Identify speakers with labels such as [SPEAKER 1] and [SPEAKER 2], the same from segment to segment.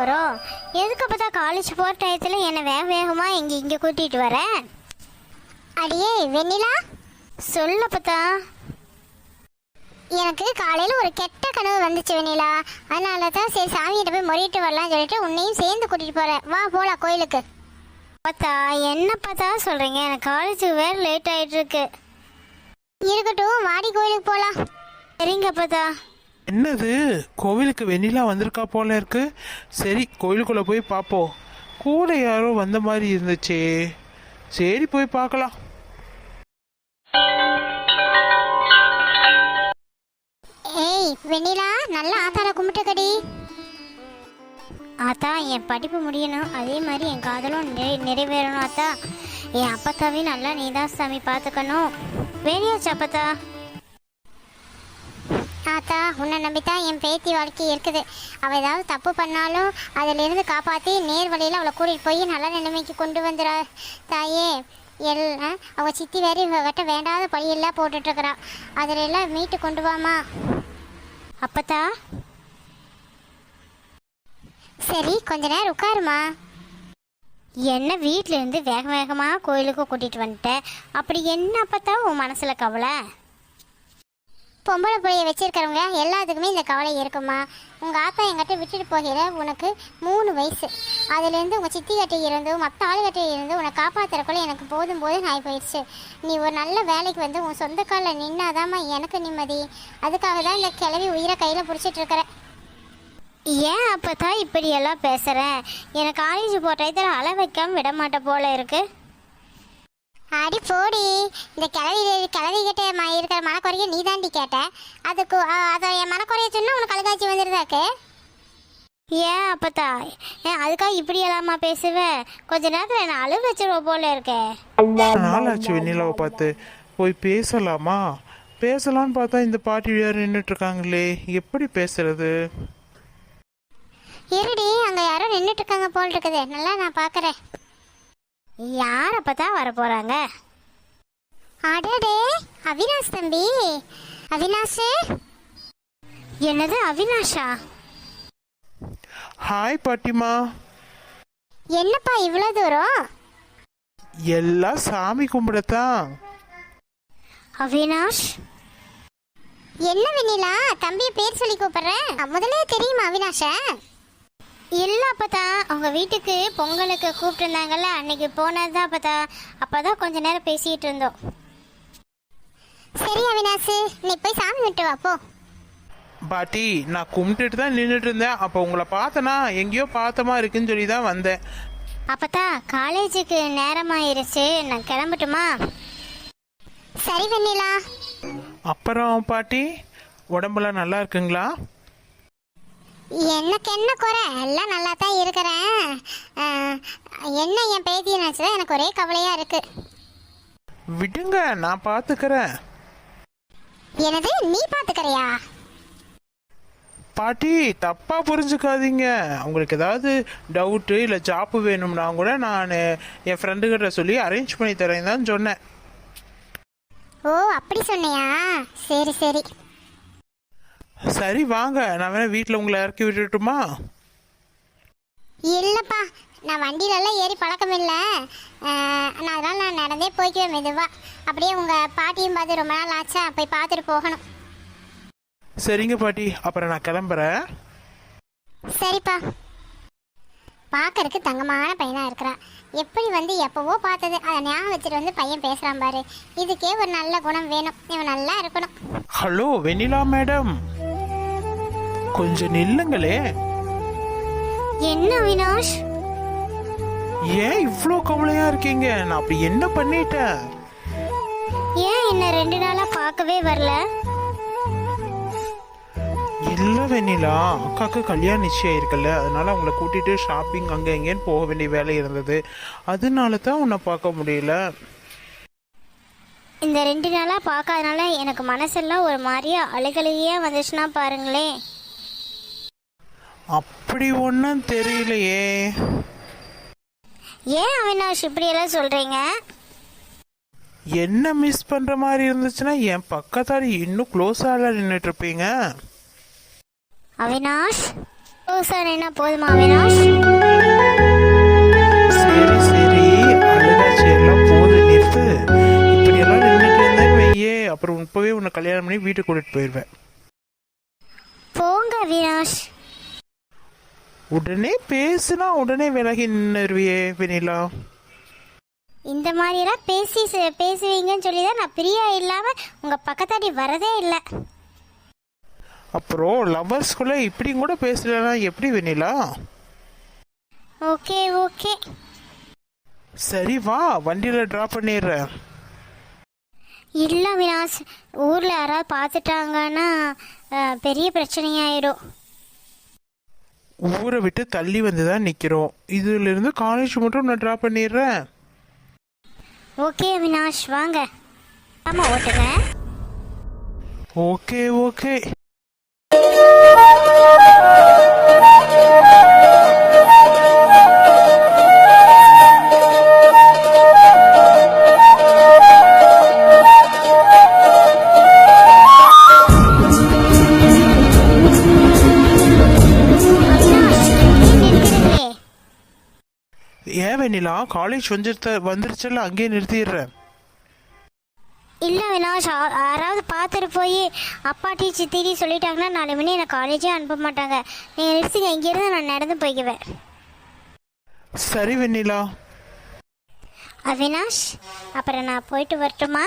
[SPEAKER 1] போகிறோம். எதுக்கு அப்போ காலேஜ் போகிற டயத்தில் என்னை வேகமாக இங்கே கூட்டிகிட்டு வர? அடியே வெண்ணிலா, சொல்லப்பத்தா. எனக்கு காலையில் ஒரு கெட்ட கனவு வந்துச்சு வெண்ணிலா. அதனால தான் சரி சாமிகிட்ட போய் மொழிட்டு வரலாம்னு சொல்லிட்டு உன்னையும் சேர்ந்து கூட்டிகிட்டு போகிறேன். வா போகலாம் கோயிலுக்கு. பார்த்தா என்ன பார்த்தா சொல்கிறீங்க? எனக்கு காலேஜுக்கு வேறு லேட் ஆகிட்டு இருக்கு. இருக்கட்டும், வாடி கோயிலுக்கு போகலாம். சரிங்க பார்த்தா.
[SPEAKER 2] என்னது, கோவிலுக்கு வெண்ணிலா வந்திருக்கா போல இருக்கு. சரி கோயிலுக்குள்ள போய் பார்ப்போம். கூட யாரோ வந்த மாதிரி இருந்துச்சே. சரி போய் பார்க்கலாம்.
[SPEAKER 1] ஏய் வெண்ணிலா, நல்லா ஆத்தார கும்பிட்டுக்கடி. ஆத்தா, என் படிப்பு முடியணும், அதே மாதிரி என் காதலும் நிறைவேறணும். ஆத்தா, என் அப்பத்தாவையும் நல்லா நீதான் சாமி பார்த்துக்கணும். வேணியாச்சு அப்பத்தா. ஆத்தா, உன்னை நம்பித்தான் என் பேத்தி வாழ்க்கை இருக்குது. அவள் ஏதாவது தப்பு பண்ணாலும் அதிலிருந்து காப்பாற்றி நேர் வழியில் அவளை கூட்டிகிட்டு போய் நல்ல நிலைமைக்கு கொண்டு வந்துடா தாயே. அவள் சித்தி வேறு இவகிட்ட வேண்டாத பழியெல்லாம் போட்டுட்ருக்குறா. அதில் எல்லாம் மீட்டு கொண்டு வாமா. அப்பத்தா சரி, கொஞ்ச நேரம் உட்காருமா. என்ன வீட்டிலேருந்து வேகமாக கோயிலுக்கு கூட்டிகிட்டு வந்துட்டேன். அப்படி என்ன அப்பத்தா உன் மனசில் கவலை? பொம்பளை பிள்ளைய வச்சிருக்கிறவங்க எல்லாத்துக்குமே இந்த கவலை இருக்குமா. உங்கள் ஆத்தா எங்கிட்ட விட்டுட்டு போகிற உனக்கு 3 வயசு. அதுலேருந்து உங்கள் சித்தி கட்டை இருந்து மற்ற ஆளுகட்டை இருந்து உன்னை காப்பாற்றுறக்குள்ள எனக்கு போதும் ஆகி போயிடுச்சு. நீ ஒரு நல்ல வேலைக்கு வந்து உன் சொந்த காலில் நின்னாதாம்மா எனக்கு நிம்மதி. அதுக்காக தான் இந்த கிளவி உயிரை கையில் பிடிச்சிட்டு இருக்கிற. ஏன் அப்போ தான் இப்படியெல்லாம் பேசுகிறேன்? எனக்கு காலேஜ் போட்ட அள வைக்காமல் விட மாட்டேன் போல இருக்கு. அடி போடி, இந்த கிளவி கிட்ட இருக்கிற மனக்குறைய நீ தாண்டி கேட்ட. அதுக்கு அதை என் மனக்குறைய சொன்னா உனக்கு கலகாட்சி வந்துருதாக்கு. ஏன் அப்பத்தா, ஏன் அதுக்காக இப்படி எல்லாமா பேசுவேன்? கொஞ்ச நேரத்தில் என்ன அழுவ வச்சிருவோம் போல இருக்கே.
[SPEAKER 2] நாளாச்சு வெண்ணிலாவை பார்த்து. போய் பேசலாமா? பேசலான்னு பார்த்தா இந்த பாட்டி வேறு நின்றுட்டு இருக்காங்களே, எப்படி பேசுறது?
[SPEAKER 1] இருடி, அங்கே யாரோ நின்றுட்டு இருக்காங்க போல் இருக்குது. நல்லா நான் பார்க்குறேன். யார் அப்பதான் வர போறாங்க? அடடே, அவினாஷ் தம்பி. அவினாஷ்? என்னது அவினாஷா?
[SPEAKER 2] ஹாய் பாட்டிமா.
[SPEAKER 1] என்னப்பா இவ்வளோ தூரம்?
[SPEAKER 2] எல்லாம் சாமி கும்பிடத்தான்.
[SPEAKER 1] அவினாஷ்? என்ன வெண்ணிலா, தம்பி பேர் சொல்லி கூப்பிடுறேன். முதலே தெரியுமா அவினாஷா? இல்லை அப்பத்தா, அவங்க வீட்டுக்கு பொங்கலுக்கு கூப்பிட்டுருந்தாங்கல்ல, அன்னைக்கு போனதுதான் அப்பத்தா. அப்போதான் கொஞ்ச நேரம் பேசிகிட்டு இருந்தோம். சரி அவினாஷ், நீ போய் சாமி விட்டு வாப்போ.
[SPEAKER 2] பாட்டி, நான் கும்பிட்டுட்டு தான் நின்றுட்டு இருந்தேன். அப்போ உங்களை பார்த்தனா எங்கேயோ பார்த்தமா இருக்குன்னு சொல்லி தான் வந்தேன்.
[SPEAKER 1] அப்பத்தா, காலேஜுக்கு நேரமாயிருச்சு, நான் கிளம்பட்டுமா? சரி வெண்ணிலா.
[SPEAKER 2] அப்புறம் பாட்டி, உடம்புலாம் நல்லா இருக்குங்களா?
[SPEAKER 1] எனக்கு என்ன குறை, எல்லாம் நல்லா தான் இருக்கிறேன். என்ன என் பேத்தியை நினச்சதான் எனக்கு ஒரே கவலையாக இருக்கு.
[SPEAKER 2] விடுங்க, நான் பார்த்துக்கிறேன்.
[SPEAKER 1] எனது நீ பார்த்துக்கிறியா?
[SPEAKER 2] பாட்டி தப்பா புரிஞ்சுக்காதீங்க. உங்களுக்கு ஏதாவது டவுட்டு இல்லை ஜாப்பு வேணும்னா கூட நான் என் ஃப்ரெண்டுகிட்ட சொல்லி அரேஞ்ச் பண்ணி தரேன் தான் சொன்னேன்.
[SPEAKER 1] ஓ அப்படி சொன்னியா? சரி சரி.
[SPEAKER 2] சரி வாங்க, நான் வேணா வீட்டில் உங்களை இறக்கி விட்டுட்டுமா?
[SPEAKER 1] இல்லைப்பா, நான் வண்டியிலலாம் ஏறி பழக்கம் இல்லை. அதனால் நான் நடந்தே போய்க்குவேன் மெதுவாக. அப்படியே உங்கள் பாட்டியும் பார்த்து ரொம்ப நாள் ஆச்சா, போய் பார்த்துட்டு போகணும்.
[SPEAKER 2] சரிங்க பாட்டி, அப்புறம் நான் கிளம்புறேன்.
[SPEAKER 1] சரிப்பா. பார்க்கறதுக்கு தங்கமான பையனாக இருக்கிறான். எப்படி வந்து எப்போவோ பார்த்தது அதை ஞாபகம் வச்சுட்டு வந்து பையன் பேசுகிறான் பாரு. இதுக்கே ஒரு நல்ல குணம் வேணும். இவன் நல்லா இருக்கணும்.
[SPEAKER 2] ஹலோ வெண்ணிலா மேடம், கொஞ்சம் நில்லுங்களே.
[SPEAKER 1] என்ன அவினாஷ்?
[SPEAKER 2] ஏன் இவ்வளோ கவலையா இருக்கீங்க? நான் அப்படி என்ன பண்ணிட்டேன்?
[SPEAKER 1] ஏன் என்ன 2 நாளாக பார்க்கவே வரல?
[SPEAKER 2] இல்லை வெண்ணிலா, அக்காவுக்கு கல்யாணம் நிச்சயம் இருக்குல்ல, அதனால அவங்கள கூட்டிட்டு ஷாப்பிங் அங்கே எங்கேன்னு போக வேண்டிய வேலை இருந்தது. அதனால தான் உன்னை பார்க்க முடியல.
[SPEAKER 1] இந்த 2 நாளாக பார்க்காதனால எனக்கு மனசெல்லாம் ஒரு மாதிரியா அழுகலையே வந்துச்சுன்னா பாருங்களேன்.
[SPEAKER 2] அப்படி ஒன்றும் தெரியலையே.
[SPEAKER 1] ஏன் அவினாஷ் இப்படியெல்லாம் சொல்கிறீங்க?
[SPEAKER 2] என்ன மிஸ் பண்ணுற மாதிரி இருந்துச்சுன்னா என் பக்கத்தாடி இன்னும் க்ளோஸாக நின்றுட்டு இருப்பீங்க.
[SPEAKER 1] அவினாஷ் ஓ சார் என்ன போதுமா அவினாஷ்?
[SPEAKER 2] சரி சரி, அழுகாச்சி எல்லாம் போது நிறுத்து. இப்படியெல்லாம் நின்றுட்டு இருந்தேன்னு வையே, அப்புறம் இப்போவே உன்னை கல்யாணம் பண்ணி வீட்டுக்கு கூட்டிட்டு போயிடுவேன்.
[SPEAKER 1] போங்க அவினாஷ்.
[SPEAKER 2] உடனே பேசுனா உடனே விலகி நின்றுவியே வெண்ணிலா.
[SPEAKER 1] இந்த மாதிரிலாம் பேசுவீங்கன்னு சொல்லி தான் நான் பிரியா இல்லாமல் உங்கள் பக்கத்தாடி வரதே இல்லை.
[SPEAKER 2] அப்புறம் லவ்வர்ஸ்குள்ள இப்படி கூட பேசலன்னா எப்படி வெண்ணிலா?
[SPEAKER 1] Okay okay.
[SPEAKER 2] சரி வா, வண்டியில் ட்ராப் பண்ணிடுறேன்.
[SPEAKER 1] இல்லை அவினாஷ், ஊரில் யாராவது பார்த்துட்டாங்கன்னா பெரிய பிரச்சனையாயிடும்.
[SPEAKER 2] ஊரை விட்டு தள்ளி வந்து தான் நிற்கிறோம். இதுலேருந்து காலேஜ் மட்டும் நான் ட்ராப் பண்ணிடுறேன்.
[SPEAKER 1] ஓகே அவினாஷ் வாங்க. ஆமாம் ஓட்டுங்க.
[SPEAKER 2] Okay okay. ஏன் வெண்ணிலா, காலேஜ் வந்துருச்சுல, அங்கேயே நிறுத்திடுறேன்.
[SPEAKER 1] இல்லை அவினாஷ், யாராவது பார்த்துட்டு போய் அப்பாட்டி சித்திரி சொல்லிட்டாங்கன்னா நாளை மணி என்னை காலேஜே அனுப்ப மாட்டாங்க. நீங்கள் நிறுத்துங்க, இங்கேருந்து நான் நடந்து போய்க்குவேன்.
[SPEAKER 2] சரி வெண்ணிலா.
[SPEAKER 1] அவினாஷ் அப்புறம் நான் போயிட்டு வரட்டுமா?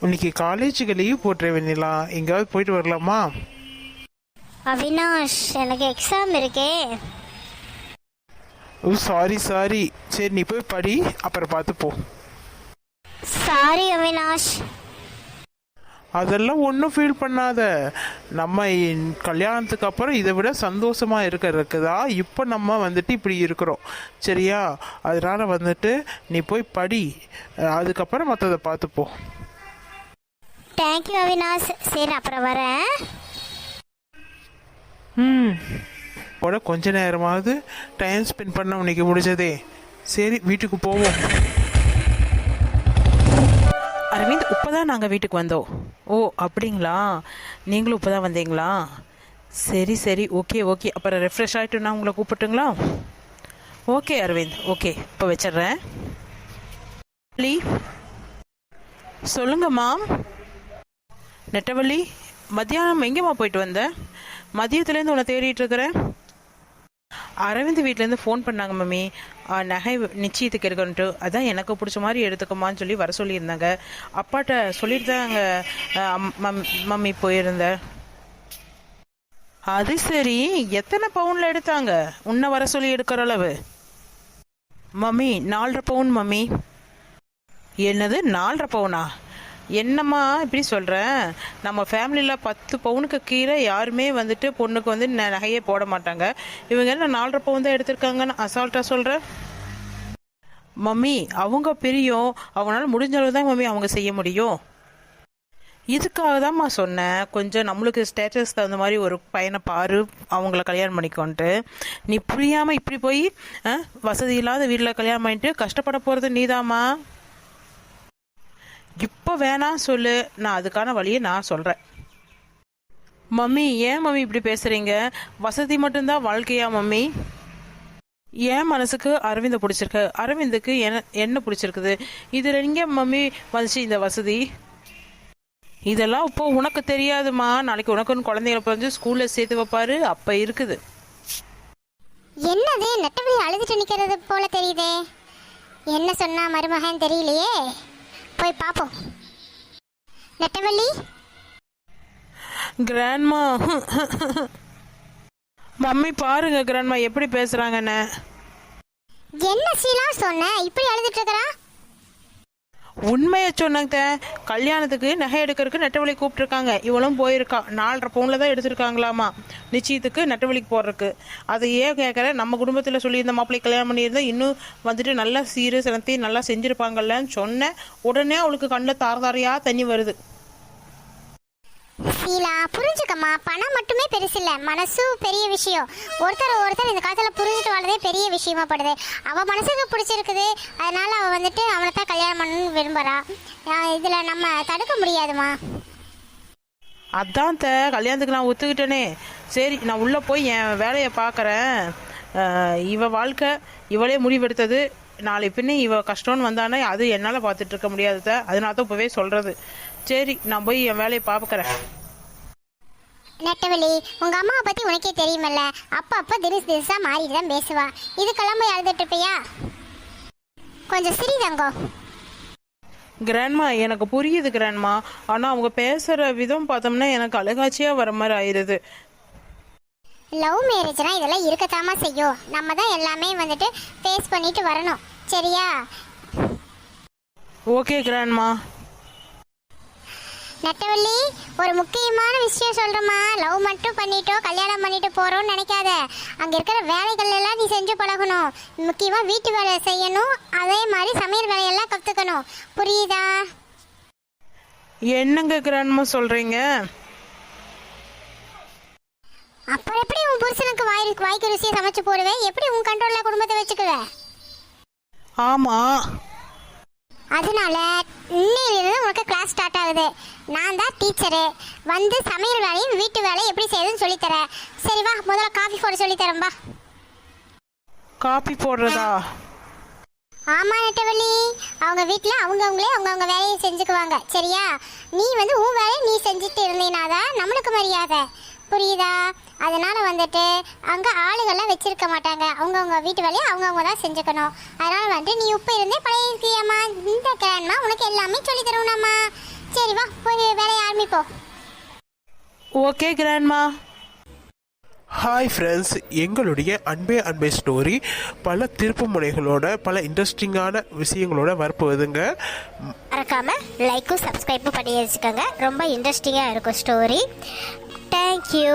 [SPEAKER 2] இன்னைக்கு காலேஜுக்கு லீவ் போட்டுறேன் வெண்ணிலா, எங்கேயாவது போயிட்டு வரலாமா?
[SPEAKER 1] அவினாஷ் எனக்கு எக்ஸாம் இருக்கே.
[SPEAKER 2] ஓ சாரி சாரி, சரி நீ போய் படி, அப்புறம் பார்த்து போ.
[SPEAKER 1] சாரி அவினாஷ்.
[SPEAKER 2] அதெல்லாம் ஒன்றும் ஃபீல் பண்ணாத. நம்ம கல்யாணத்துக்கு அப்புறம் இதை விட சந்தோஷமா இருக்கிறதுக்கு தான் இப்போ நம்ம வந்துட்டு இப்படி இருக்கிறோம், சரியா? அதனால வந்துட்டு நீ போய் படி, அதுக்கப்புறம் மற்றதை பார்த்துப்போ.
[SPEAKER 1] தேங்க்யூ அவினாஷ். சரி அப்புறம் வரேன்.
[SPEAKER 2] கூட கொஞ்ச நேரமாவது டைம் ஸ்பெண்ட் பண்ண உனக்கு முடிஞ்சதே. சரி வீட்டுக்கு போவோம்.
[SPEAKER 3] அரவிந்த், இப்போதான் நாங்கள் வீட்டுக்கு வந்தோம். ஓ அப்படிங்களா, நீங்களும் இப்போ தான் வந்தீங்களா? சரி சரி, ஓகே ஓகே. அப்புறம் ரெஃப்ரெஷ் ஆகிட்டு நான் உங்களை கூப்பிட்டுங்களா? ஓகே அரவிந்த், ஓகே இப்போ வச்சிட்றேன். சொல்லுங்கம்மா. நெட்டவள்ளி, மத்தியானம் எங்கேம்மா போயிட்டு வந்தேன்? மதியத்துலேருந்து உன்னை தேடிட்டு இருக்கிறேன். அரவிந்த் வீட்டிலேருந்து ஃபோன் பண்ணாங்க மம்மி, நகை நிச்சயத்துக்கு எடுக்கணுன்ட்டு. அதான் எனக்கு பிடிச்ச மாதிரி எடுத்துக்கோமான்னு சொல்லி வர சொல்லியிருந்தாங்க. அப்பாட்ட சொல்லிட்டு தாங்க மம்மி போயிருந்தேன். அது சரி, எத்தனை பவுனில் எடுத்தாங்க உன்னை வர சொல்லி எடுக்கிற அளவு? மம்மி 4.5 பவுன் மம்மி. என்னது 4.5 பவுனா? என்னம்மா இப்படி சொல்கிறேன்? நம்ம ஃபேமிலியில் 10 பவுனுக்கு கீழே யாருமே வந்துட்டு பொண்ணுக்கு வந்து நகையே போட மாட்டாங்க. இவங்க என்ன 4.5 பவுன் தான் எடுத்திருக்காங்கன்னு அசால்ட்டாக சொல்கிறேன். மம்மி அவங்க பிரியும், அவங்களால முடிஞ்ச அளவு தான் மம்மி அவங்க செய்ய முடியும். இதுக்காக தான்மா சொன்னேன், கொஞ்சம் நம்மளுக்கு ஸ்டேட்டஸ் தகுந்த மாதிரி ஒரு பையனை பாரு, அவங்கள கல்யாணம் பண்ணிக்கோன்ட்டு. நீ புரியாமல் இப்படி போய் வசதி இல்லாத வீட்டில் கல்யாணம் பண்ணிட்டு கஷ்டப்பட போகிறது நீதாம்மா. இப்போ வேணாம் சொல்லு, நான் அதுக்கான வழியை நான் சொல்கிறேன். மம்மி ஏன் மம்மி இப்படி பேசுகிறீங்க? வசதி மட்டும்தான் வாழ்க்கையா மம்மி? என் மனசுக்கு அரவிந்தை பிடிச்சிருக்கு, அரவிந்துக்கு என்ன பிடிச்சிருக்குது. இதில் எங்கே மம்மி வந்துச்சு இந்த வசதி? இதெல்லாம் இப்போ உனக்கு தெரியாதுமா. நாளைக்கு உனக்குன்னு குழந்தைகளை பிறந்து ஸ்கூலில் சேர்த்து வைப்பாரு, அப்போ இருக்குது.
[SPEAKER 1] என்னது நெட்டவழி அழுதுட்டு நிற்கிறது போல தெரியுதே. என்ன சொன்னா மருமகன் தெரியலையே, போய் பார்ப்போம். நெட்டவள்ளி.
[SPEAKER 3] கிராண்ட்மா, மம்மி பாருங்க கிராண்ட்மா எப்படி பேசுறாங்கன்னு.
[SPEAKER 1] என்ன சீலா சொன்ன, இப்படி அழுதுட்டு இருக்கறா?
[SPEAKER 3] உண்மையை சொன்னாங்க. கல்யாணத்துக்கு நகை எடுக்கிறதுக்கு நெட்டவழி கூப்பிட்டுருக்காங்க. இவளும் போயிருக்கா. 4.5 பவுனில் தான் எடுத்துருக்காங்களாமா நிச்சயத்துக்கு நெட்டவழிக்கு போடுறதுக்கு. அதை ஏன் கேட்குற? நம்ம குடும்பத்தில் சொல்லியிருந்த மாப்பிள்ளை கல்யாணம் பண்ணியிருந்தா இன்னும் வந்துட்டு நல்லா சீரு சிரத்தி நல்லா செஞ்சுருப்பாங்கல்லன்னு சொன்னேன். உடனே அவளுக்கு கண்ணில் தாரதாரையாக தண்ணி வருது.
[SPEAKER 1] சீலா புரிஞ்சுக்கம்மா, பணம் மட்டுமே பெருசு இல்லை, மனசும் பெரிய விஷயம். ஒருத்தர் இந்த காலத்தில் புரிஞ்சுட்டு வாழ்றதே பெரிய விஷயமா படுது. அவள் மனசுக்கு பிடிச்சிருக்குது, அதனால அவள் வந்துட்டு அவனை தான் கல்யாணம் பண்ணணும்னு விரும்புகிறா. இதில் நம்ம தடுக்க முடியாதுமா.
[SPEAKER 3] அதான் கல்யாணத்துக்கு நான் ஒத்துக்கிட்டேனே. சரி, நான் உள்ளே போய் என் வேலையை பார்க்குறேன். இவ வாழ்க்கை இவளே முடிவெடுத்தது. நாளை பின்னே இவ கஷ்டம்னு வந்தானே அது என்னால் பார்த்துட்டு இருக்க முடியாத, அதனால தான் இப்போவே சொல்கிறது. சரி, நான் போய் என் வேலையை பார்க்குறேன்.
[SPEAKER 1] நெட்டவெளி, உங்க அம்மாவை பத்தி உனக்கே தெரியுமல்ல, அப்ப தினசா மாறிட்டு தான் பேசுவா. இதுக்கெல்லாம் போய் அழுதுட்டு இருப்பியா? கொஞ்சம் சிரி தங்கோ.
[SPEAKER 3] கிராண்ட்மா, எனக்கு புரியுது கிராண்ட்மா. ஆனால் அவங்க பேசுகிற விதம் பார்த்தோம்னா எனக்கு அழுகாட்சியாக வர மாதிரி ஆயிடுது.
[SPEAKER 1] லவ் மேரேஜ்னா இதெல்லாம் இருக்கத்தாமா செய்யும். நம்ம தான் எல்லாமே வந்துட்டு ஃபேஸ் பண்ணிட்டு வரணும். சரியா?
[SPEAKER 3] Okay grandma.
[SPEAKER 1] நெட்டவள்ளி, ஒரு முக்கியமான விஷயம் சொல்றேம்மா. லவ் மட்டும் பண்ணிட்டோ கல்யாணம் பண்ணிட்டு போறோம்னு நினைக்காத. அங்க இருக்கிற வேலைகள் எல்லாம் நீ செஞ்சு பழகணும். முக்கியமா வீட்டு வேலை செய்யணும். அதே மாதிரி சமையல் வேலையெல்லாம் கத்துக்கணும். புரியுதா?
[SPEAKER 3] என்னங்க கிராண்ட்மா சொல்கிறீங்க?
[SPEAKER 1] அப்புறம் எப்படி உன் புருஷனுக்கு வாய்க்கு ருசியை சமைச்சு போடுவேன்? எப்படி உன் கண்ட்ரோல்ல குடும்பத்தை வச்சுக்குவேன்?
[SPEAKER 3] ஆமாம்.
[SPEAKER 1] அதனால இன்னையிலிருந்து உனக்கு கிளாஸ் ஸ்டார்ட் ஆகுது. நான் தான் டீச்சரு. வந்து சமையல் வேலையும் வீட்டு வேலையும் எப்படி செய்யுதுன்னு சொல்லித்தரேன். சரி வா, முதல்ல காஃபி போட சொல்லித்தரேன்பா.
[SPEAKER 3] காப்பி போடுறதா?
[SPEAKER 1] ஆமா நெட்டவள்ளி, அவங்க வீட்டில் அவங்கவுங்களே வேலையை செஞ்சுக்குவாங்க. சரியா? நீ வந்து உன் வேலையை நீ செஞ்சுட்டு இருந்தீனாதான் நம்மளுக்கு மரியாதை. புரியுதா? அதனால வந்துட்டு அங்கே ஆளுகள்லாம் வச்சிருக்க மாட்டாங்க. அவங்கவுங்க வீட்டு வேலையை அவங்கவுங்க தான் செஞ்சுக்கணும். அதனால வந்துட்டு நீ இப்போ இருந்தே பழையிருக்கியம்மா. இந்த கிராண்ட்மா உனக்கு எல்லாமே சொல்லி தருவனாம்மா. சரி வா, போய் வேலையை ஆரம்பிப்போம்.
[SPEAKER 3] Okay grandma.
[SPEAKER 2] ஹாய் ஃப்ரெண்ட்ஸ், எங்களுடைய அன்பே ஸ்டோரி பல திருப்பு முனைகளோட பல இன்ட்ரெஸ்டிங்கான விஷயங்களோட வரப்போகுதுங்க.
[SPEAKER 1] மறக்காம லைக்கும் சப்ஸ்கிரைப்பும் பண்ணி வச்சுக்கோங்க. ரொம்ப இன்ட்ரெஸ்டிங்காக இருக்கும் ஸ்டோரி. தேங்க்யூ.